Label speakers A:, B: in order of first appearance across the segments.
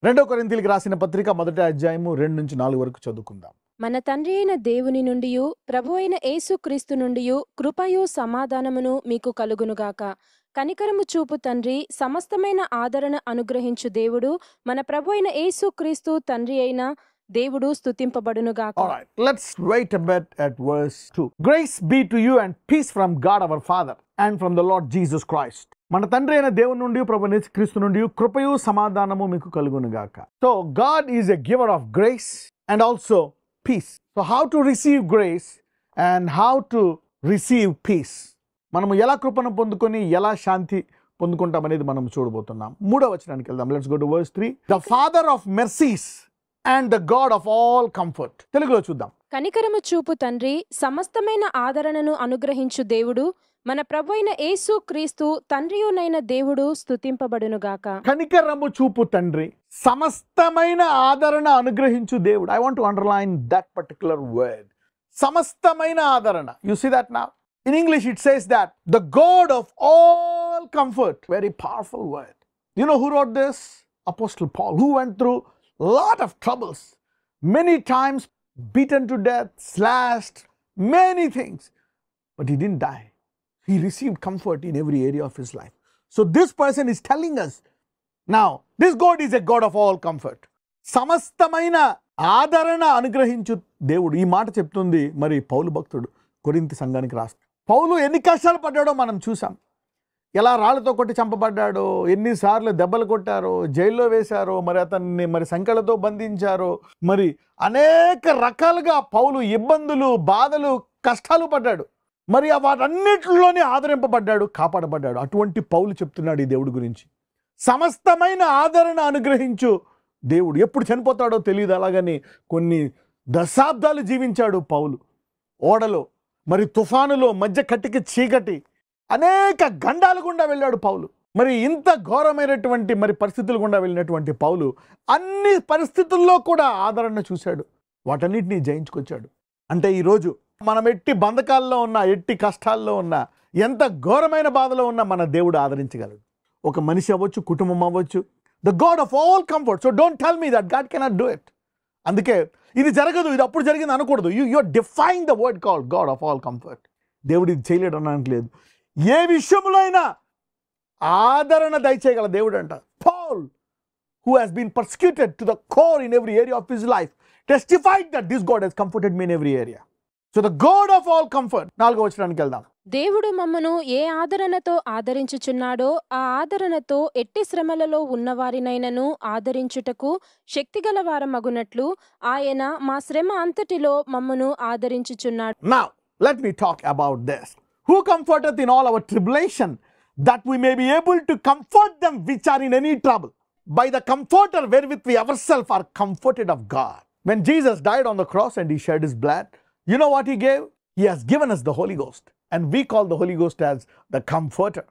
A: రెండో కొరింథీయులకు రాసిన పత్రిక మొదటి అధ్యాయము 2-4 వరకు చదువుకుందాం.
B: మన తండ్రి అయిన దేవుని నుండియు ప్రభు అయిన యేసుక్రీస్తు నుండియు కృపయు సమాధానమును మీకు కలుగునుగాక. కనికరము చూపు తండ్రి, సమస్తమైన ఆదరణ అనుగ్రహించు దేవుడు, మన ప్రభు అయిన యేసుక్రీస్తు తండ్రి అయిన దేవుడు స్తుతింపబడునుగాక.
A: All right, let's wait a bit at verse 2. Grace be to you and peace from God our Father and from the Lord Jesus Christ. మన తండ్రి అయిన దేవుని నుండి ప్రభు యేసుక్రీస్తు నుండి కృపయు సమాధానము మీకు కలుగునుగాక. So God is a giver of grace and also peace. So how to receive grace and how to receive peace? మనము ఎలా కృపను పొందుకొని ఎలా శాంతి పొందుకుంటాం అనేది మనం చూడబోతున్నాం. 3వ వచనానికి వెళ్దాం. Let's go to verse 3. The Father of mercies and the God of all comfort. తెలుగులో చూద్దాం.
B: కనికరము చూపు తండ్రి, సమస్తమైన ఆదరణను అనుగ్రహించు దేవుడు, మన ప్రభు అయిన యేసుక్రీస్తు తండ్రియునైన దేవుడు స్తుతింపబడునుగాక.
A: కనికరము చూపు తండ్రి, సమస్తమైన ఆదరణ అనుగ్రహించు దేవుడు. I want to underline that particular word. సమస్తమైన ఆదరణ. You see that now? In English it says that the God of all comfort. Very powerful word. You know who wrote this? Apostle Paul, who went through lot of troubles, many times beaten to death, slashed, many things, but he didn't die. He received comfort in every area of his life. So this person is telling us, now this God is a God of all comfort. సమస్తమైన ఆదరణ అనుగ్రహించు దేవుడు. ఈ మాట చెప్తుంది మరి పౌలు భక్తుడు కొరింథీ సంఘానికి రాస్తాడు. పౌలు ఎన్ని కష్టాలు పడ్డాడో మనం చూసాం. ఎలా రాళ్లతో కొట్టి చంపబడ్డాడో, ఎన్నిసార్లు దెబ్బలు కొట్టారో, జైల్లో వేశారో, మరి అతన్ని మరి సంకెళ్ళతో బంధించారో, మరి అనేక రకాలుగా పౌలు ఇబ్బందులు, బాధలు, కష్టాలు పడ్డాడు. మరి వాటన్నిటిలోనే ఆదరింపబడ్డాడు, కాపాడబడ్డాడు. అటువంటి పౌలు చెప్తున్నాడు ఈ దేవుడి గురించి. సమస్తమైన ఆదరణ అనుగ్రహించు దేవుడు. ఎప్పుడు చనిపోతాడో తెలియదు. అలాగని కొన్ని దశాబ్దాలు జీవించాడు పౌలు. ఓడలో, మరి తుఫానులో, మధ్య కట్టికి చీకటి, అనేక గండాలు గుండా వెళ్ళాడు పౌలు. మరి ఇంత ఘోరమైనటువంటి మరి పరిస్థితులు గుండా వెళ్ళినటువంటి పౌలు అన్ని పరిస్థితుల్లో కూడా ఆదరణ చూశాడు. వాటన్నిటినీ జయించుకొచ్చాడు. అంటే ఈరోజు మనం ఎట్టి బంధకాల్లో ఉన్నా, ఎట్టి కష్టాల్లో ఉన్నా, ఎంత ఘోరమైన బాధలో ఉన్నా మన దేవుడు ఆదరించగలడు. ఒక మనిషి అవ్వచ్చు, కుటుంబం అవ్వచ్చు. The God of all comfort. So don't tell me that God cannot do it. అందుకే ఇది జరగదు, ఇది అప్పుడు జరిగింది అనకూడదు. You are define the word called God of all comfort. దేవుడు ఇది చేయలేడు అనడానికి లేదు. ఏ విషయంలో అయినా ఆదరణ దయచేయగల దేవుడు అంట. Paul, who has been persecuted to the core in every area of his life, testified that this God has comforted me in every area. So the God of all comfort. 4వ వచనానికి వెళ్దాం.
B: దేవుడు మమ్మను ఏ ఆదరణతో ఆదరించుచున్నాడో ఆ ఆదరణతో ఎట్టి శ్రమలలో ఉన్నవారినైనను ఆదరించుటకు శక్తిగల వారమగునట్లు ఆయన మా శ్రమ అంతటిలో మమ్మను ఆదరించుచున్నాడు.
A: Now let me talk about this. Who comforteth in all our tribulation, that we may be able to comfort them which are in any trouble, by the comforter wherewith we ourselves are comforted of God. When Jesus died on the cross and he shed his blood, you know what he gave? He has given us the Holy Ghost, and we call the Holy Ghost as the comforter.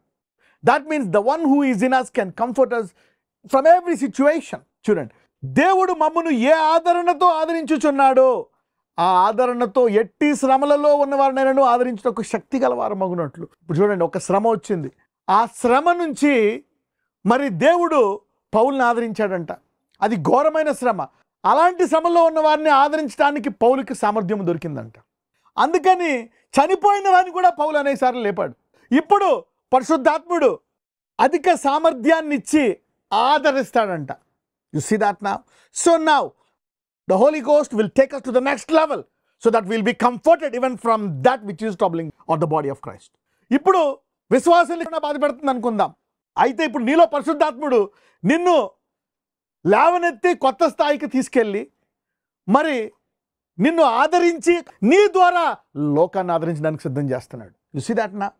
A: That means the one who is in us can comfort us from every situation. చూడండి, దేవుడు మమ్మను ఏ ఆదరణతో ఆదరించుచున్నాడో ఆ ఆదరణతో ఎట్టి శ్రమలలో ఉన్నవారినైనా ఆదరించుటకు శక్తి గల వారు మగునట్లు. ఇప్పుడు చూడండి, ఒక శ్రమ వచ్చింది. ఆ శ్రమ నుంచి మరి దేవుడు పౌలుని ఆదరించాడంట. అది ఘోరమైన శ్రమ. అలాంటి శ్రమలో ఉన్న వారిని ఆదరించడానికి పౌలుకి సామర్థ్యం దొరికిందంట. అందుకని చనిపోయిన వారిని కూడా పౌలు అనేసార్లు లేపాడు. ఇప్పుడు పరిశుద్ధాత్ముడు అధిక సామర్థ్యాన్ని ఇచ్చి ఆదరిస్తాడంట. You see that now. So now the Holy Ghost will take us to the next level so that we'll be comforted even from that which is troubling on the body of Christ. ఇప్పుడు విశ్వాసాన్ని బాధపెడుతుంది అనుకుందాం. అయితే ఇప్పుడు నీలో పరిశుద్ధాత్ముడు నిన్ను లేవనెత్తి కొత్త స్థాయికి తీసుకెళ్ళి మరి నిన్ను ఆదరించి నీ ద్వారా లోకాన్ని ఆదరించడానికి సిద్ధం చేస్తున్నాడు. యు సీ దట్ నా.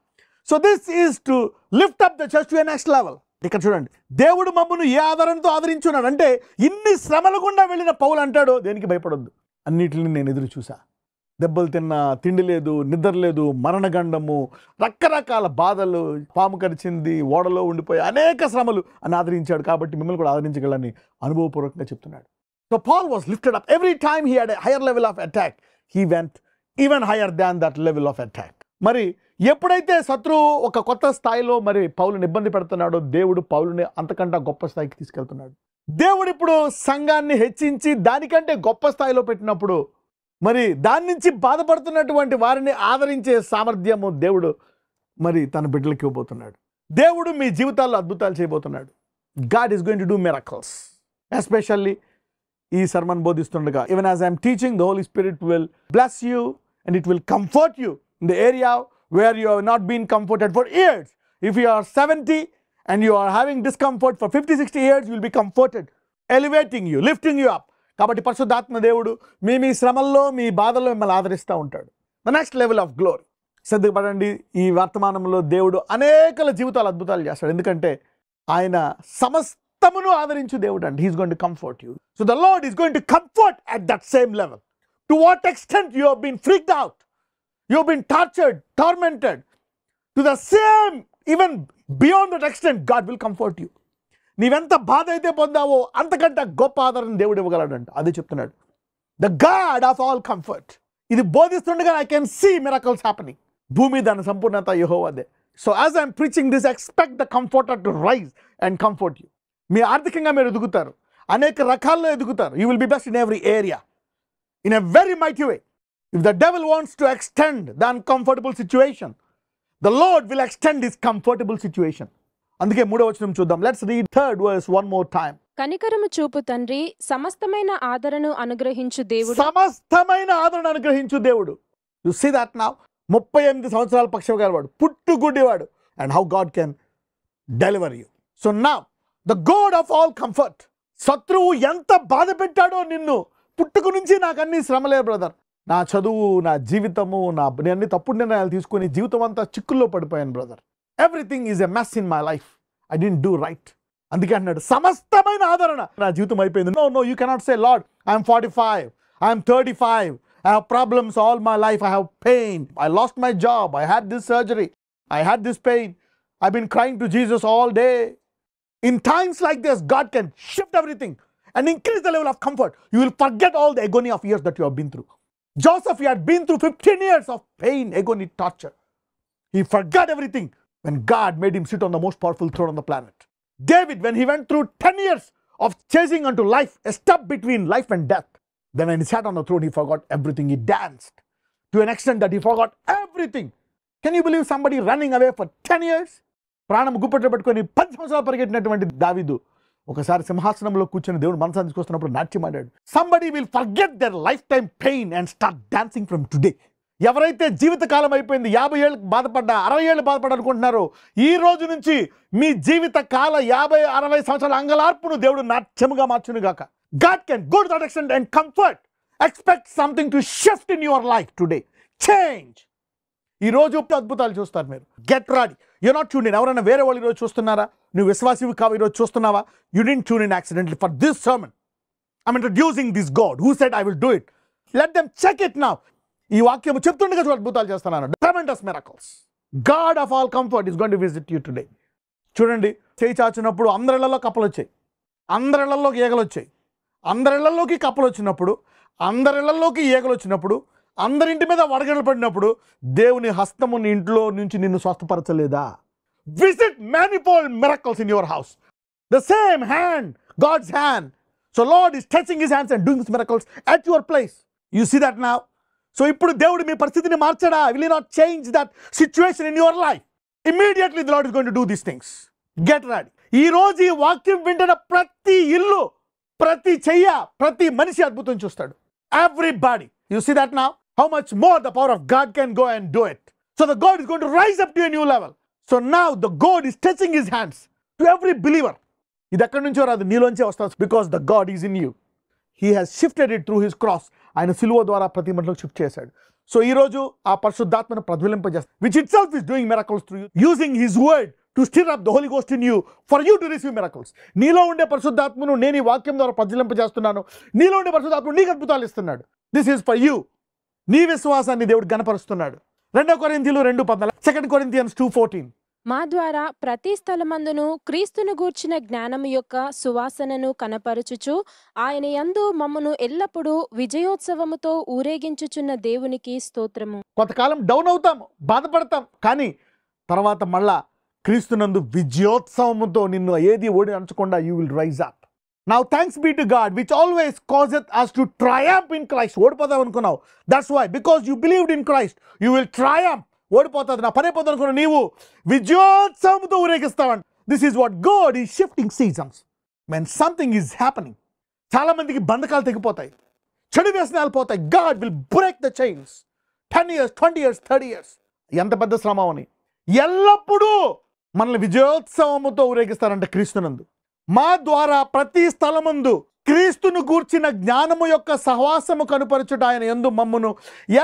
A: So this is to lift up the church to a next level. ఇక్కడ చూడండి, దేవుడు మమ్మను ఏ ఆదరణతో ఆదరించున్నాడు అంటే ఇన్ని శ్రమల గుండా వెళ్ళిన పౌలు అంటాడు, దేనికి భయపడొద్దు, అన్నిటిని నేను ఎదురు చూసా. దెబ్బలు తిన్నా, తిండి లేదు, నిద్ర లేదు, మరణగండము, రకరకాల బాధలు, పాము కరిచింది, ఓడలో ఉండిపోయి అనేక శ్రమలు అని ఆదరించాడు. కాబట్టి మిమ్మల్ని కూడా ఆదరించగలని అనుభవపూర్వకంగా చెప్తున్నాడు. So Paul was lifted up. Every time he had a higher level of attack, he went even higher than that level of attack. మరి ఎప్పుడైతే శత్రువు ఒక కొత్త స్థాయిలో మరి పౌలుని ఇబ్బంది పెడుతున్నాడో దేవుడు పౌలుని అంతకంటే గొప్ప స్థాయికి తీసుకెళ్తున్నాడు. దేవుడు ఇప్పుడు సంఘాన్ని హెచ్చించి దానికంటే గొప్ప స్థాయిలో పెట్టినప్పుడు మరి దాని నుంచి బాధపడుతున్నటువంటి వారిని ఆదరించే సామర్థ్యము దేవుడు మరి తన బిడ్డలకి ఇవ్వబోతున్నాడు. దేవుడు మీ జీవితాల్లో అద్భుతాలు చేయబోతున్నాడు. God is going to do miracles. Especially ఈ sermon బోధిస్తుండగా, even as I am teaching, the Holy Spirit will bless you and it will comfort you in the area where you have not been comforted for years. If you are 70 and you are having discomfort for 50-60 years, you will be comforted, elevating you, lifting you up. కాబట్టి పరిశుద్ధాత్మ దేవుడు మీ శ్రమల్లో మీ బాధల్లో మిమ్మల్ని ఆదరిస్తూ ఉంటాడు. The next level of glory. సిద్ధపడండి. ఈ వర్తమానంలో దేవుడు అనేకల జీవితాలు అద్భుతాలు చేస్తాడు. ఎందుకంటే ఆయన సమస్తమును ఆదరించు దేవుడు అండి. He's going to comfort you. So the Lord is going to comfort at that same level. To what extent you have been freaked out, you have been tortured, tormented, to the same even beyond that extent God will comfort you. నీవెంత బాధ అయితే పొందావో అంతకంటే గొప్ప ఆదరణ దేవుడు ఇవ్వగలడంట. అదే చెప్తున్నాడు, the God of all comfort. ఇది బోధిస్తుండగా I can see miracles happening. భూమి దాని సంపూర్ణత యెహోవాదే. So as I'm preaching this, expect the comforter to rise and comfort you. మీ ఆర్థికంగా మీరు ఎదుగుతారు, అనేక రకాల్లో ఎదుగుతారు. You will be best in every area in a very mighty way. If the devil wants to extend the uncomfortable situation, the Lord will extend this comfortable situation. అందుకే 3వ వచనం చూద్దాం. Let's read 3rd verse one more time.
B: కనికరము చూపు తండ్రి, సమస్తమైన ఆదరణను అనుగ్రహించు దేవుడు.
A: సమస్తమైన ఆదరణ అనుగ్రహించు దేవుడు. You see that now. 38 సంవత్సరాల పక్షవాడు, పుట్టుగుడ్డివాడు, and how God can deliver you. So now the God of all comfort. శత్రువు ఎంత బాధ పెట్టాడో నిన్ను, పుట్టుకు నుంచి నాకు అన్ని శ్రమలే బ్రదర్, నా చదువు, నా జీవితము, నేను అన్ని తప్పుడు నిర్ణయాలు తీసుకుని జీవితం అంతా చిక్కుల్లో పడిపోయాను brother. Everything is a mess in my life, I didn't do right. అందుకే అన్నాడు సమస్తమైన ఆదరణ నా జీవితం అయిపోయింది. No you cannot say Lord I'm 45, I'm 35, I have problems all my life, I have pain, I lost my job, I had this surgery, I had this pain, I've been crying to Jesus all day. In times like this, God can shift everything and increase the level of comfort. You will forget all the agony of years that you have been through. Joseph, he had been through 15 years of pain, agony, torture. He forgot everything when God made him sit on the most powerful throne on the planet. David, when he went through 10 years of chasing unto life, a step between life and death, then when he sat on the throne, he forgot everything. He danced to an extent that he forgot everything. Can you believe somebody running away for 10 years? ప్రాణం గుప్పట్లో పెట్టుకొని 10 సంవత్సరాలు పరిగెట్టినటువంటి దావీదు ఒకసారి సింహాసనంలో కూర్చొని దేవుడు మనసాన్ని తీసుకొస్తున్నప్పుడు నాట్యమాడాడు. Somebody will forget their lifetime pain and start dancing from today. ఎవరైతే జీవితకాలం అయిపోయింది, 50 ఏళ్ళకి బాధపడ్డా, 60 ఏళ్ళు బాధపడ్డా అనుకుంటున్నారో, ఈ రోజు నుంచి మీ జీవిత కాల 50-60 సంవత్సరాల అంగలార్పును దేవుడు నాట్యముగా మార్చును గాక. God can go to that extent and comfort. Expect something to shift in your life today. Change. ఈ రోజు అద్భుతాలు చూస్తారు మీరు. Get ready. You not tune in. ఎవరైనా వేరే వాళ్ళు ఈరోజు చూస్తున్నారా? నువ్వు విశ్వాసివి కావు ఈరోజు చూస్తున్నావా? You didn't tune in accidentally for this sermon. I'm introducing this God who said I will do it. Let them check it now. ఈ వాక్యం చెప్తుండగా అద్భుతాలు చేస్తున్నాను. Tremendous miracles. God of all comfort is going to visit you today. చూడండి, చేయి చాచినప్పుడు అందరిళ్లలో కప్పలు వచ్చాయి, అందరిళ్లలోకి ఈగలు వచ్చాయి. అందరిళ్లలోకి కప్పలు వచ్చినప్పుడు, అందరిళ్లలోకి ఈగలు వచ్చినప్పుడు, అందరింటి మీద వడగడలు పడినప్పుడు దేవుని హస్తము నీ ఇంట్లో నుంచి నిన్ను స్వస్థపరచలేదా? Visit manifold miracles in your house. The same hand, God's hand. So Lord is touching his hands and doing these miracles at your place. You see that now? So ఇప్పుడు దేవుడు మీ పరిస్థితిని మార్చడా? Will he not change that situation in your life? Immediately the Lord is going to do these things. Get ready. ఈ రోజు ఈ వాక్యం వింటున్న ప్రతి ఇల్లు, ప్రతి చెయ్య, ప్రతి మనిషి అద్భుతం చూస్తాడు. Everybody. You see that now? How much more the power of God can go and do it. So the God is going to rise up to a new level. So now the God is touching his hands to every believer. ఇది ఎక్కడి నుంచో రాదు, నీలోంచే వస్తుంది. Because the God is in you. He has shifted it through his cross. ఆయన సిలువ ద్వారా ప్రతి మనిషిలోకి shift చేశాడు. సో ఈ రోజు ఆ పరిశుద్ధాత్మను ప్రజ్వలింపజేస్తాడు, which itself is doing miracles through you, using his word to stir up the Holy Ghost in you for you to receive miracles. నీలో ఉండే పరిశుద్ధాత్మను నేను ఈ వాక్యం ద్వారా ప్రజ్వలింపజేస్తున్నాను. నీలో ఉండే పరిశుద్ధాత్మను నీకు అద్భుతాలు ఇస్తున్నాడు. This is for you. నీ విశ్వాసాన్ని దేవుడు గణపరుస్తున్నాడు. 2 కొరింథీయులు 2:14, 2 Corinthians 2:14.
B: మా ద్వారా ప్రతి స్థలమందును క్రీస్తును గూర్చిన జ్ఞానము యొక్క సువాసనను కనపరచుచు ఆయన యందు మమ్మను ఎల్లప్పుడూ విజయోత్సవముతో ఊరేగించుచున్న దేవునికి స్తోత్రము.
A: కొంతకాలం డౌన్ అవుతాము, బాధపడతాం, కానీ తర్వాత మళ్ళా క్రీస్తునందు విజయోత్సవముతో నిన్ను ఏది ఓడి అంచకుండా you will rise up. Now thanks be to God which always causeth us to triumph in Christ. ఓడిపోతావు అనుకున్నావు. That's why, because you believed in Christ, you will triumph. ఓడిపోతుంది, నా పని అయిపోతుంది అనుకున్నావు, నీవు విజయోత్సవంతో ఊరేగిస్తావంట. This is what God is shifting seasons. When something is happening, చాలా మందికి బంధకాలు తెగిపోతాయి, చెడు వ్యసనాలు పోతాయి. God will break the chains. 10 years, 20 years, 30 years. ఎంత పెద్ద శ్రమ అని ఎల్లప్పుడూ మనల్ని విజయోత్సవముతో ఊరేగిస్తారంట క్రీస్తునందు. మా ద్వారా ప్రతి స్థలమందు క్రీస్తును గూర్చిన జ్ఞానము యొక్క సహవాసము కనుపరచుట ఆయన యందు మమ్మును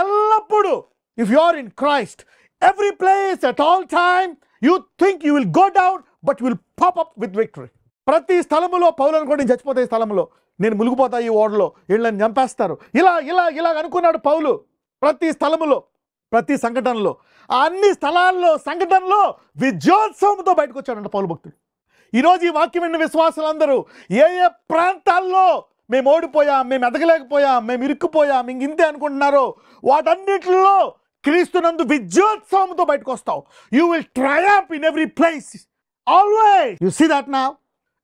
A: ఎల్లప్పుడూ. If you are in Christ, every place at all time you think you will go down but you will pop up with victory. ప్రతి స్థలములో పౌలు అనుకోండి, నేను చచ్చిపోతా ఈ స్థలంలో, నేను మునిగిపోతా ఈ ఓడలో, వీళ్ళని చంపేస్తారు, ఇలా అనుకున్నాడు పౌలు. ప్రతి స్థలములో, ప్రతి సంఘటనలో, అన్ని స్థలాల్లో సంఘటనలో విజయోత్సవంతో బయటకు వచ్చాడంట పౌలు భక్తుడు. ఈరోజు ఈ వాక్యం విన్న విశ్వాసులందరూ ఏ ప్రాంతాల్లో మేము ఓడిపోయాం, మేము ఎదగలేకపోయాం, మేము ఇరుక్కుపోయాం, ఇంక ఇంతే అనుకుంటున్నారో వాటన్నిటిలో క్రీస్తునందు విజయోత్సవంతో బయటకు వస్తావు. You will triumph in every place always. You see that now.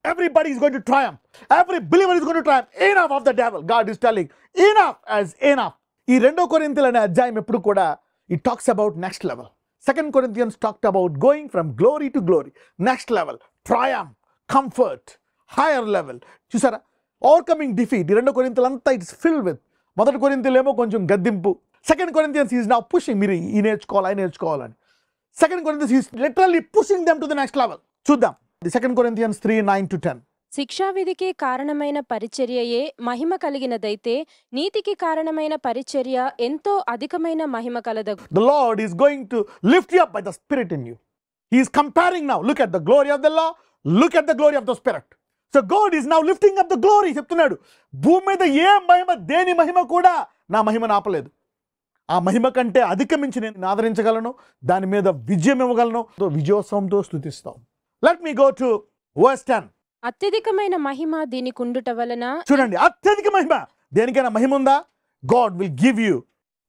A: Everybody is going to triumph. Every believer is going to triumph. Enough of the devil. God is telling, enough as enough. ఈ 2 కొరింథీయుల అనే అధ్యాయం ఎప్పుడు కూడా it talks about next level. 2 Corinthians talked about going from glory to glory. Next level. Triumph, comfort, higher level. చూసారా, overcoming defeat. ఈ 2 కొరింథీయులంతా it's filled with. 1 కొరింథీయులు ఏమో కొంచెం గద్దింపు. 2 Corinthians is now pushing, మీరు ఈ నేర్చుకోవాలని. 2 Corinthians is literally pushing them to the next level. చూద్దాం. 2 Corinthians 3:9-10.
B: శిక్షావిధికి కారణమైన పరిచర్యయే మహిమ కలిగినదైతే నీతికి కారణమైన పరిచర్య ఎంతో అధికమైన మహిమ కలదగు.
A: The Lord is going to lift you up by the Spirit in you. He is comparing now. Look at the glory of the law. Look at the glory of the Spirit. So God is now lifting up the glory. చెప్తున్నాడు, భూమి మీద ఏ మహిమ, దేని మహిమ కూడా నా మహిమను ఆపలేదు. ఆ మహిమ కంటే అధికమించి నేను ఆదరించగలను, దాని మీద విజయం ఇవ్వగలను. విజయోత్సవంతో స్తుతిస్తాం. Let me go to verse 10.
B: అత్యధికమైన మహిమ దీనికి ఉండుట వలన.
A: చూడండి, అత్యధిక మహిమ, దేనికైనా మహిమ ఉందా? God will give you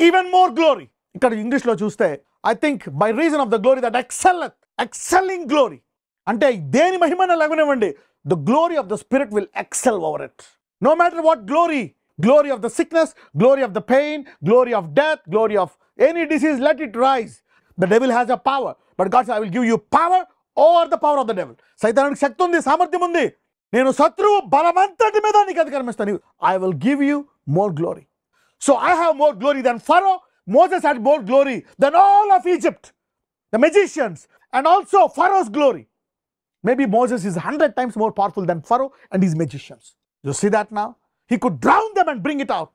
A: even more glory. ఇక్కడ ఇంగ్లీష్లో చూస్తే I think by reason of the glory that excelleth, excelling glory. అంటే దేని మహిమను లేవనివ్వండి, the glory of the Spirit will excel over it. No matter what glory, glory of the sickness, glory of the pain, glory of death, glory of any disease, let it rise. The devil has a power, but God said, I will give you power over the power of the devil. సైతానుడికి శక్తి ఉంది, సామర్థ్యం ఉంది. నేను శత్రువు బలమంతటి మీద నీకు అధికారం ఇస్తాను. I will give you more glory. So I have more glory than Pharaoh. Moses had more glory than all of Egypt, the magicians, and also Pharaoh's glory. Maybe Moses is 100 times more powerful than Pharaoh and his magicians. You see that now? He could drown them and bring it out.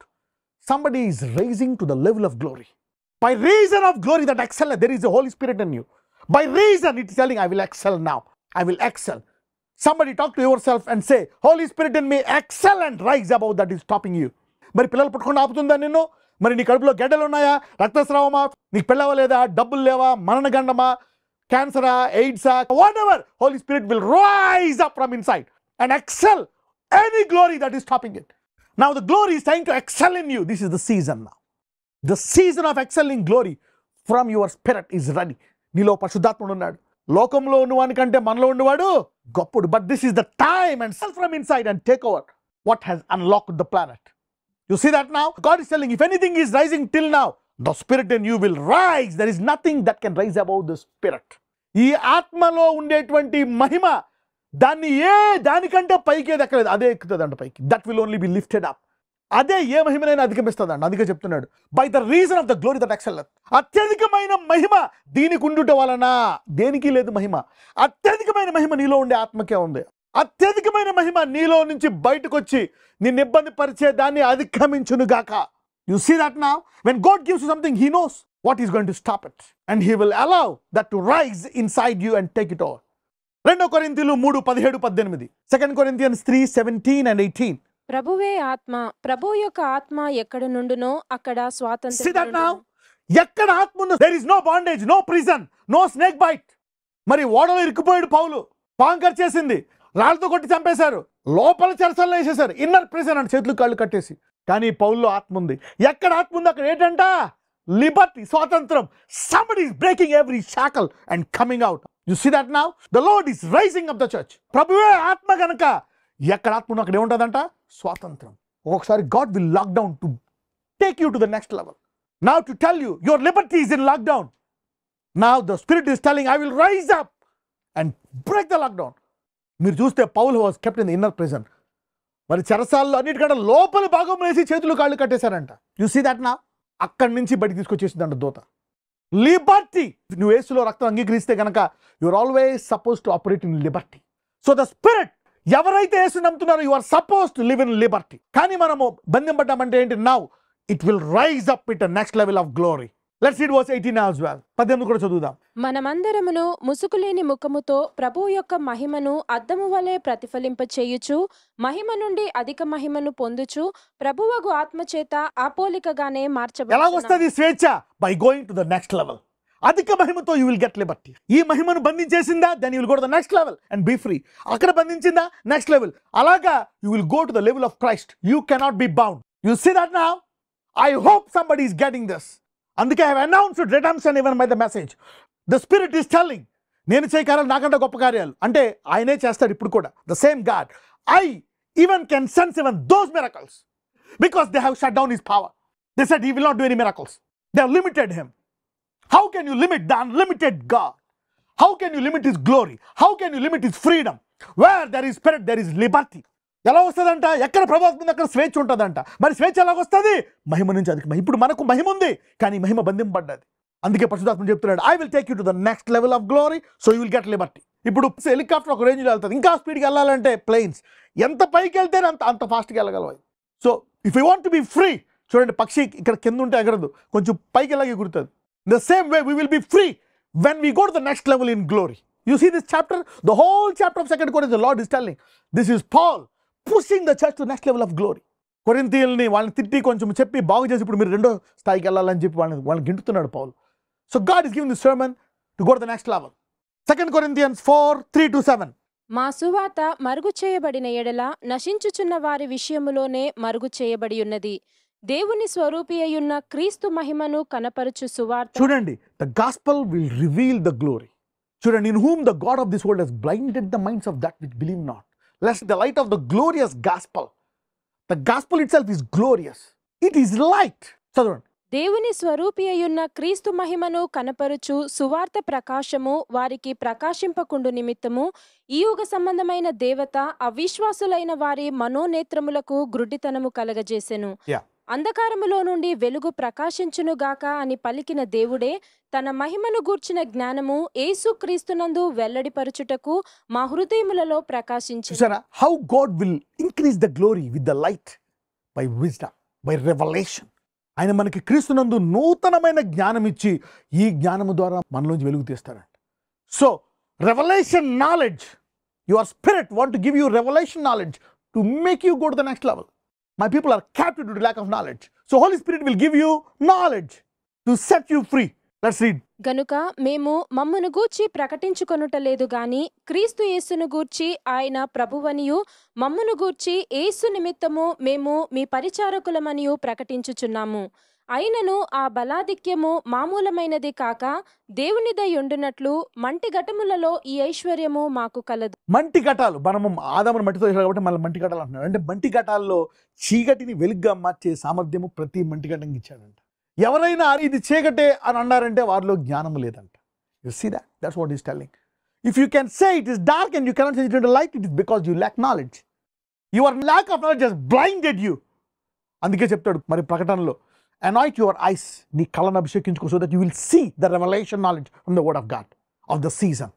A: Somebody is raising to the level of glory. By reason of glory that excel, there is the Holy Spirit in you. By reason, it is telling, I will excel now. I will excel. Somebody talk to yourself and say, Holy Spirit in me, excel and rise above that is stopping you. మరి పిల్లలు పట్టుకుండా ఆపుతుందా నిన్ను? మరి నీ కడుపులో గడ్డలు ఉన్నాయా, రక్తస్రావమా, నీకు పెళ్ళవలేదా, డబ్బులు లేవా, మరణగండమా, క్యాన్సరా, ఎయిడ్సా, whatever, Holy Spirit will rise up from inside and excel any glory that is stopping it. Now the glory is trying to excel in you. This is the season now. The season of excelling glory from your spirit is ready. నీలో పరిశుద్ధాత్ముడు ఉన్నాడు. లోకంలో ఉన్నవాని కంటే మనలో ఉన్నవాడు గొప్పడు. But this is the time and sell from inside and take over what has unlocked the planet. You see that now? God is telling, if anything is rising till now, the spirit in you will rise. There is nothing that can rise above the spirit. ఈ ఆత్మలో ఉండేటువంటి మహిమ దానికంటే పైకి ఏది ఎక్కలేదు, అదే ఎక్కుతుందంట పైకి. That will only be lifted up. అదే ఏ మహిమనైనా అధిగమిస్తుందండి. అందుకే చెప్తున్నాడు, by the reason of the glory that excelleth. అత్యధికమైన మహిమ దీనికి ఉండుట వలన. దేనికి లేదు మహిమ, అత్యధికమైన మహిమ నీలో ఉండే ఆత్మకే ఉంది. అత్యధికమైన మహిమ నీలో నుంచి బయటకు వచ్చి నిన్ను ఇబ్బంది పరిచే దాన్ని అధిగమించును గాక. You see that now? When God gives you something, he knows what is going to stop it and he will allow that to rise inside you and take it over. 2 కొరింథీయులు 3:17-18, 2 Corinthians 3:17-18.
B: ప్రభువే ఆత్మ, ప్రభు యొక్క ఆత్మ ఎక్కడ నుండునో అక్కడ స్వాతంత్ర్యం.
A: See that now? ఎక్కడ ఆత్మ ఉందో, there is no bondage, no prison, no snake bite. మరి ఓడలో ఇరుక్కుపోయాడు పౌలు, పాంకర్ చేసింది, రాళ్ళతో కొట్టి చంపేశారు, లోపల చెరసల్లో వేసేశారు, ఇన్నర్ ప్రిజన్ అంటే చేతులు కాళ్ళు కట్టేసి. కానీ పౌల్లో ఆత్మ ఉంది. ఎక్కడ ఆత్మ ఉంది అక్కడ ఏంటంట? లిబర్టీ, స్వాతంత్రం. Somebody is breaking every shackle and coming out. You see that now? The Lord is raising up the church. ప్రభువే ఆత్మ గనక ఎక్కడ ఆత్మ ఉందో అక్కడ ఏముంటుందంట? స్వాతంత్రం. ఒక్కొక్కసారి God will lock down to take you to the next level. Now to tell you your liberty is in lock down. Now the spirit is telling I will rise up and break the lock down. మీరు చూస్తే Paul was kept in the inner prison. మరి చెరసాల్లో అన్నిటికంటే లోపల భాగం వేసి చేతులు కాళ్ళు కట్టేశారంట. యు సీ దట్ నా? అక్కడి నుంచి బయటికి తీసుకొచ్చేసిందంట దూత. లిబర్టీ. నువ్వు యేసులో రక్తం అంగీకరిస్తే కనుక your always suppose to operate in liberty. So the spirit, ఎవరైతే యేసు నమ్ముతున్నారో you are suppose to live in liberty. కానీ మనము బంధింపడ్డామంటే ఏంటి? Now it will rise up it next level of glory. Let's read verse 18 as well. 18 కూడా చదువుదాం.
B: మనమందరమును ముసుకులేని ముఖముతో ప్రభువు యొక్క మహిమను అద్దము వలె ప్రతిఫలింపచేయుచు మహిమ నుండి అధిక మహిమను పొందుచు ప్రభువగు ఆత్మచేత ఆపోలికగానే
A: ఎలా
B: మార్చబడుచున్నాము.
A: వస్తుంది స్వేచ్ఛ? By going to the next level. అధిక మహిమతో యూ విల్ గెట్ లిబర్టీ. ఈ మహిమను బంధించేసిందా, then you will go to the next level and be free. అక్కడ బంధించిందా, నెక్స్ట్ లెవెల్. అలాగా you will go to the level of Christ. You cannot be bound. You see that now? I hope somebody is getting this. అందుకే I have announced redemption even by the message. The spirit is telling, నేను చేయ కార్యాలు నాకంటే గొప్ప కార్యాలు అంటే ఆయనే చేస్తాడు ఇప్పుడు కూడా. The same God. I even can sense even those miracles because they have shut down his power. They said he will not do any miracles. They have limited him. How can you limit the unlimited God? How can you limit his glory? How can you limit his freedom? Where there is spirit, there is liberty. ఎలా వస్తుందంట? ఎక్కడ ప్రభావం ఉంది అక్కడ స్వేచ్ఛ ఉంటుందంట. మరి స్వేచ్ఛ ఎలాగొస్తుంది? మహిమ నుంచి అధిక. ఇప్పుడు మనకు మహిమ ఉంది, కానీ మహిమ బంధింపబడ్డది. అందుకే పరిశుద్ధాత్మ చెప్తున్నాడు, I will take you to the next level of glory, so you will get Liberty. ఇప్పుడు హెలికాప్టర్ ఒక రేంజ్లో వెళ్తుంది, ఇంకా స్పీడ్గా వెళ్ళాలంటే ప్లేన్స్ ఎంత పైకి వెళ్తే అంత ఫాస్ట్గా వెళ్ళగలవు. So if you want to be free, చూడండి పక్షి ఇక్కడ కింద ఉంటే ఎగరదు, కొంచెం పైకి వెళ్ళగా ఎగురుతుంది. The same way we will be free when we go to the next level in glory. You see this chapter? The whole chapter of 2 Corinthians, the Lord is telling. This is Paul pushing the church to the next level of glory. కొరింథీయుల్ని వాళ్ళని తిట్టి కొంచెం చెప్పి బాగు చేసి ఇప్పుడు మీరు రెండో స్థాయికి వెళ్ళాలని చెప్పి వాళ్ళని గింటుతున్నాడు పౌలు. So God is giving the sermon to go to the next level. 2 Corinthians 4:3-7.
B: మా సువార్త మరుగు చేయబడిన ఎడల నశించుచున్న వారి విషయములోనే మరుగు చేయబడి ఉన్నది. దేవుని స్వరూపి అయ్యున్న క్రీస్తు మహిమను కనపరుచు సువార్త.
A: చూడండి, the gospel will reveal the glory. చూడండి, in whom the God of this world has blinded the minds of that which believe not, lest the light of the glorious gospel. The gospel itself is glorious. It is light. చదవండి.
B: దేవుని స్వరూపి అయ్యున్న క్రీస్తు మహిమను కనపరుచు సువార్త ప్రకాశము వారికి ప్రకాశింపకుండు నిమిత్తము ఈ యుగ సంబంధమైన దేవత అవిశ్వాసులైన వారి మనోనేత్రములకు గ్రుడ్డితనము కలగజేసెను. అంధకారములో నుండి వెలుగు ప్రకాశించునుగాక అని పలికిన దేవుడే తన మహిమను గూర్చిన జ్ఞానము యేసుక్రీస్తునందు వెల్లడిపరచుటకు మా హృదయములలో ప్రకాశించెను.
A: How God will increase the glory with the light by wisdom, by revelation. ఆయన మనకి క్రీస్తునందు నూతనమైన జ్ఞానం ఇచ్చి ఈ జ్ఞానము ద్వారా మనలోంచి వెలుగు తీస్తారంట. So revolution knowledge, your spirit want to give you revolution knowledge to make you go to the next level. My people are captive due to lack of knowledge. So Holy Spirit will give you knowledge to set you free. Let's read.
B: గనుక మేము మమ్మును గూర్చి ప్రకటించుకొనుటలేదు గాని క్రీస్తు యేసును గూర్చి ఆయన ప్రభువనియు మమ్మును గూర్చి యేసు నిమిత్తము మేము మీ పరిచారకులమనియు ప్రకటించుచున్నాము. అయినను ఆ బలాధిక్యము మామూలమైనది కాక దేవునిదై ఉండునట్లు మంటి ఘటములలో ఈ ఐశ్వర్యము మాకు కలదు.
A: మంటి ఘటాలు, మనము ఆదామును మట్టితో చేశాడు కాబట్టి మళ్ళీ మంటి ఘటాలు అంటున్నాడు. అంటే మంటి ఘటాల్లో చీకటిని వెలుగ్గా మార్చే సామర్థ్యము ప్రతి మంటి ఘటంకి ఇచ్చాడంట. ఎవరైనా ఇది చీకటే అని అన్నారంటే వారిలో జ్ఞానం లేదంట. You see that? That's what is telling. If you can say it is dark and you cannot say it into light, it is because you lack knowledge. Your lack of knowledge has blinded you. అందుకే చెప్తాడు మరి ప్రకటనలో, anoint your eyes, నీ కళ్ళను అభిషేకించుకో, so that you will see the revelation knowledge from the word of God of the season.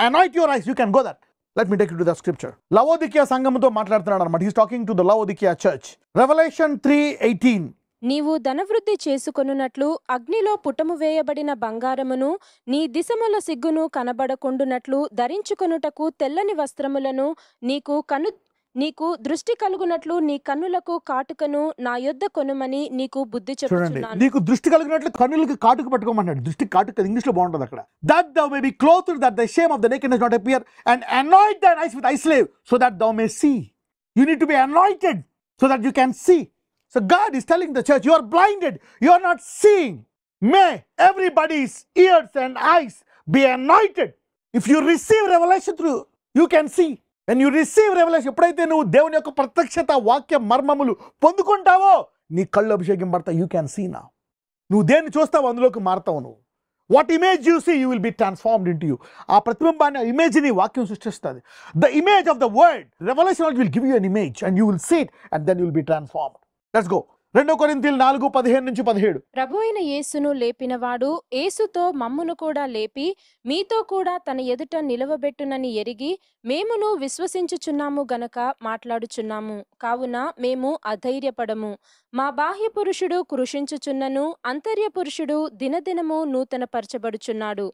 A: Anoint your eyes, you can go that. Let me take you to the scripture. లవోదికీయ సంఘముతో మాట్లాడుతున్నాడు అన్నమాట. He's talking to the Laodicea church. Revelation 3:18.
B: నీవు ధనవృద్ధి చేసుకొనున్నట్లు అగ్నిలో పుటము వేయబడిన బంగారమును నీ దిశముల సిగ్గును కనబడకుండునట్లు ధరించుకొనుటకు తెల్లని వస్త్రములను నీకు దృష్టి కలుగునట్లు నీ కన్నులకు కాటుకను నా యొద్ద కొనుమని నీకు బుద్ధి చెప్పుచున్నాను.
A: నీకు దృష్టి కలిగినట్లు కన్నులకు కాటుక పట్టుకోమన్నాడు. దృష్టి కాటుక ఇంగ్లీష్ లో బాగుంటుంది అక్కడ. That thou may be clothed, that the shame of the nakedness not appear, and anoint thine eyes with eye salve, so that thou may see. You need to be anointed so that you can see. So God is telling the church, you are blinded, you are not seeing. May everybody's ears and eyes be anointed. If you receive revelation through, you can see. When you receive revelation, ఎప్పుడైతే నువ్వు దేవుని యొక్క ప్రత్యక్షత వాక్య మర్మములు పొందుకుంటావో నీ కళ్ళు అభిషేకం పడతాయి. యూ క్యాన్ సీ నా. నువ్వు దేన్ని చూస్తావు అందులోకి మారుతావు. నువ్వు what image you see you will be transformed in to you. ఆ ప్రతిబింబాన్ని, ఆ ఇమేజ్ని వాక్యం సృష్టిస్తుంది. The image of the word revolution will give you an image and you will see it and then you will be transformed. Let's go. 2 కొరింథీయులు 4:15-17.
B: ప్రభు అయిన యేసును లేపినవాడు యేసుతో మమ్మును కూడా లేపి మీతో కూడా తన ఎదుట నిలవబెట్టునని ఎరిగి మేమును విశ్వసించుచున్నాము గనక మాట్లాడుచున్నాము. కావున మేము అధైర్యపడము. మా బాహ్య పురుషుడు కృషించుచున్నను అంతర్య పురుషుడు దినదినము నూతనపరచబడుచున్నాడు.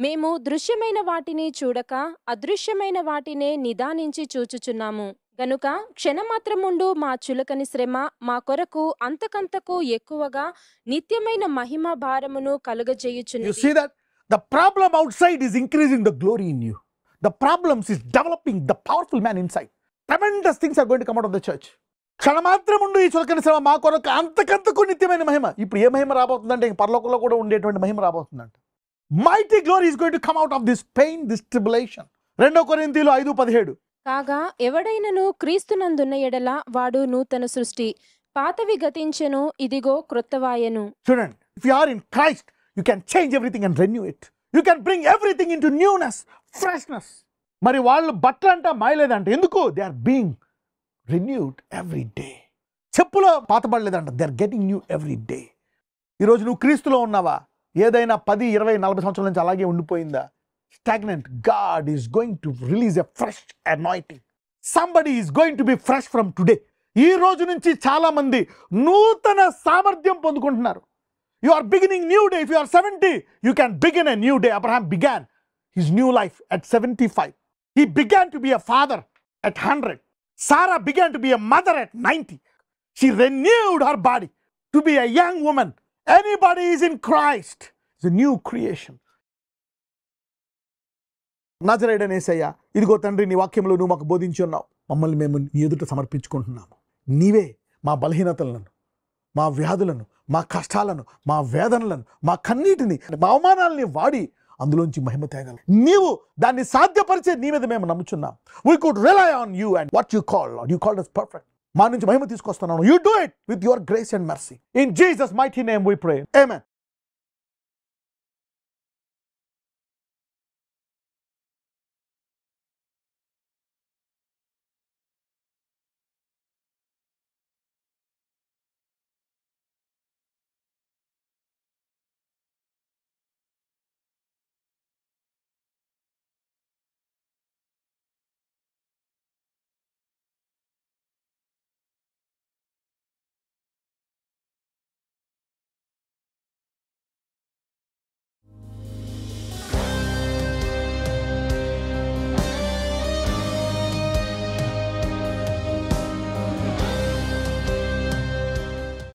B: మేము దృశ్యమైన వాటిని చూడక అదృశ్యమైన వాటినే నిదానించి చూచుచున్నాము. గనుక క్షణమాత్రముండు మా చులకని శ్రమ మా కొరకు అంతకంతకు ఎక్కువగా నిత్యమైన మహిమ భారమును
A: You
B: కలుగజేయుచున్నది.
A: see that? The problem outside is increasing the glory in you. The problems is developing the powerful man inside. Tremendous things are going to come out of the church. క్షణమాత్రముండు ఈ చులకని శ్రమ మా కొరకు అంతకంతకు నిత్యమైన మహిమ. ఇప్పుడు ఏ మహిమ రాబోతుందంటే పరలోకంలో కూడా ఉండేటువంటి మహిమ రాబోతుందంట. Mighty glory is going to come out of this pain, this tribulation. 2 కొరింథీయులు 5:17.
B: కాగా ఎవడైనను క్రీస్తునందున్న ఎడల వాడు నూతన సృష్టి, పాతవి గతించెను, ఇదిగో క్రొత్తవాయెను.
A: చూడండి, if you are in Christ, you can change everything and renew it. You can bring everything into newness, freshness. మరి వాళ్ళు బట్టలు అంట మాయలేదంట. ఎందుకు? They are being renewed every day. చెప్పులో పాతబడలేదంట. They are getting new every day. ఈరోజు నువ్వు క్రీస్తులో ఉన్నావా? ఏదైనా 10, 20, 40 సంవత్సరాల నుంచి అలాగే ఉండిపోయిందా? Stagnant. God is going to release a fresh anointing. Somebody is going to be fresh from today. ఈ రోజు నుంచి చాలా మంది నూతన సామర్థ్యం పొందుకుంటున్నారు. You are beginning new day. If you are 70, you can begin a new day. Abraham began his new life at 75. He began to be a father at 100. Sarah began to be a mother at 90. She renewed her body to be a young woman. Anybody is in Christ. It's a new creation. నజరేయుడైన యేసయ్య, ఇదిగో తండ్రి, నీ వాక్యంలో నువ్వు మాకు బోధించి ఉన్నావు. మమ్మల్ని మేము నీ ఎదుట సమర్పించుకుంటున్నాము. నీవే మా బలహీనతలను, మా వ్యాధులను, మా కష్టాలను, మా వేదనలను, మా కన్నీటిని, మా అవమానాలని వాడి అందులోంచి మహిమ తేగలవు. నీవు దాన్ని సాధ్యపరిచే నీ మీద మేము నమ్ముచున్నాం. We could rely on you and what you called, Lord. You called us perfect. మా నుంచి మహిమ తీసుకొస్తున్నాను. You do it with your grace and mercy. In Jesus' mighty name we pray. Amen.